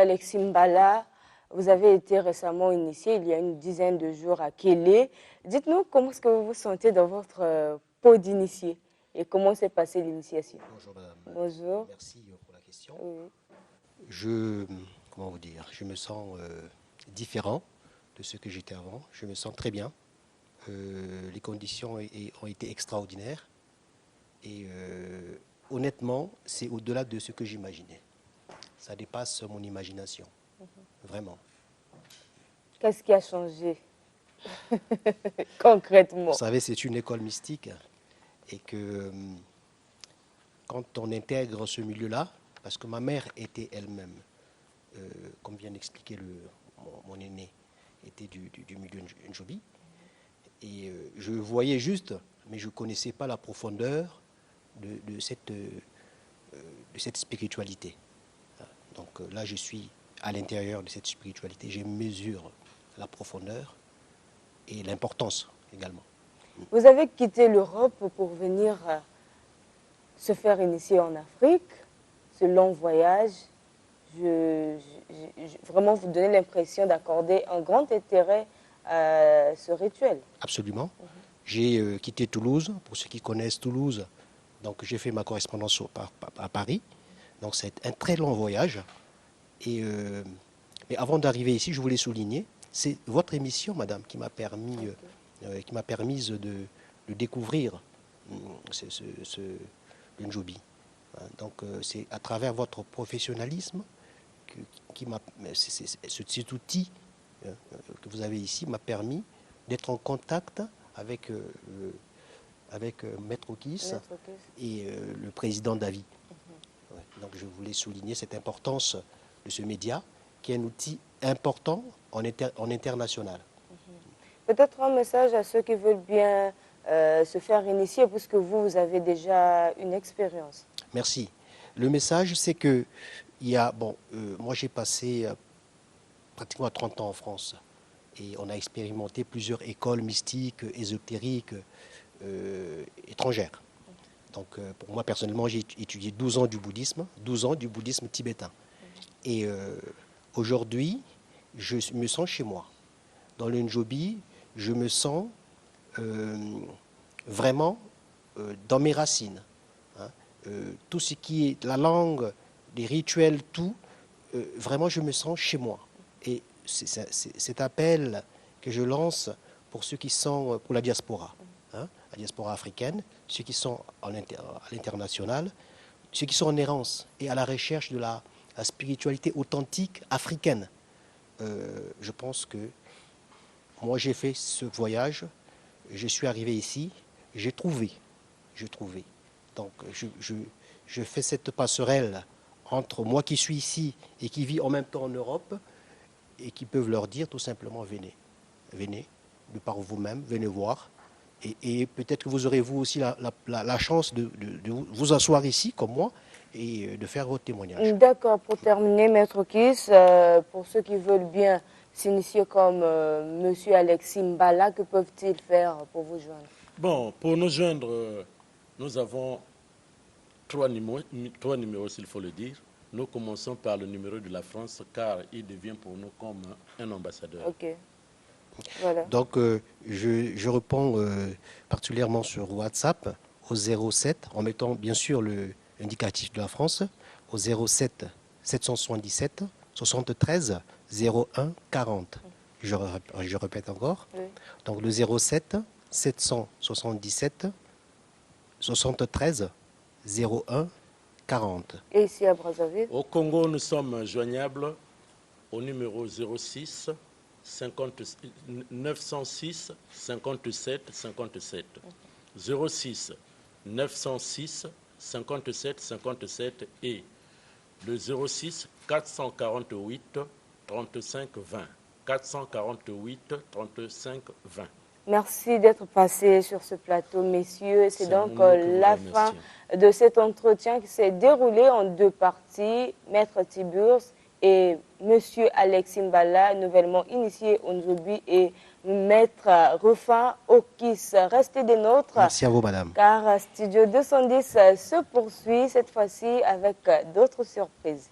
Alexis Mbala, vous avez été récemment initié il y a une dizaine de jours à Kélé. Dites-nous comment est-ce que vous vous sentez dans votre peau d'initié et comment s'est passée l'initiation. Bonjour madame. Bonjour. Merci pour la question. Oui. Comment vous dire, je me sens différent de ce que j'étais avant. Je me sens très bien. Les conditions ont été extraordinaires. Et honnêtement, c'est au-delà de ce que j'imaginais. Ça dépasse mon imagination. Vraiment. Qu'est-ce qui a changé concrètement? Vous savez, c'est une école mystique. Et que quand on intègre ce milieu-là, parce que ma mère était elle-même, comme vient d'expliquer mon aîné, était du milieu Njobi. Et je voyais juste, mais je ne connaissais pas la profondeur de cette spiritualité. Donc là, je suis à l'intérieur de cette spiritualité. Je mesure la profondeur et l'importance également. Vous avez quitté l'Europe pour venir se faire initier en Afrique. Ce long voyage, vraiment vous donnez l'impression d'accorder un grand intérêt à ce rituel. Absolument. J'ai quitté Toulouse. Pour ceux qui connaissent Toulouse, donc j'ai fait ma correspondance à Paris. Donc c'est un très long voyage. Et mais avant d'arriver ici, je voulais souligner, c'est votre émission, madame, qui m'a permis, de découvrir le Njobi. Donc c'est à travers votre professionnalisme cet outil que vous avez ici m'a permis d'être en contact avec Maître Okis et le président David. Ouais, donc je voulais souligner cette importance de ce média qui est un outil important en international. Peut-être un message à ceux qui veulent bien se faire initier, puisque vous avez déjà une expérience. Merci. Le message, c'est que moi j'ai passé pratiquement 30 ans en France et on a expérimenté plusieurs écoles mystiques, ésotériques, étrangères. Donc pour moi personnellement, j'ai étudié 12 ans du bouddhisme tibétain. Et aujourd'hui, je me sens chez moi. Dans le Njobi, je me sens vraiment dans mes racines. Tout ce qui est la langue, les rituels, tout, vraiment je me sens chez moi. Et c'est cet appel que je lance pour ceux qui sont pour la diaspora, la diaspora africaine, ceux qui sont à l'international, ceux qui sont en errance et à la recherche de la spiritualité authentique africaine. Je pense que moi j'ai fait ce voyage, je suis arrivé ici, j'ai trouvé. Donc je fais cette passerelle entre moi qui suis ici et qui vis en même temps en Europe et qui peuvent leur dire tout simplement venez de par vous-même, venez voir. Et peut-être que vous aurez vous aussi la chance de vous asseoir ici comme moi et de faire votre témoignage. D'accord, pour terminer, Maître Okis, pour ceux qui veulent bien s'initier comme Monsieur Alexis Mbala, que peuvent-ils faire pour vous joindre? Bon, pour nous joindre, nous avons trois numéros, s'il faut le dire. Nous commençons par le numéro de la France, car il devient pour nous comme un ambassadeur. Ok. Voilà. Donc, je réponds particulièrement sur WhatsApp au 07, en mettant bien sûr l'indicatif de la France, au 07 777 73 01 40. Je répète encore. Oui. Donc, le 07 777 73 01 40. Et ici à Brazzaville? Au Congo, nous sommes joignables au numéro 06 906 57 57. 06 906 57 57 et le 06 448 35 20. 448 35 20. Merci d'être passé sur ce plateau, messieurs. C'est donc la fin de cet entretien qui s'est déroulé en deux parties. Maître Tiburce et Monsieur Alexis Mbala, nouvellement initié au Njobi, et Maître Rufin Okis. Restez des nôtres. Merci à vous, madame. Car Studio 210 se poursuit cette fois-ci avec d'autres surprises.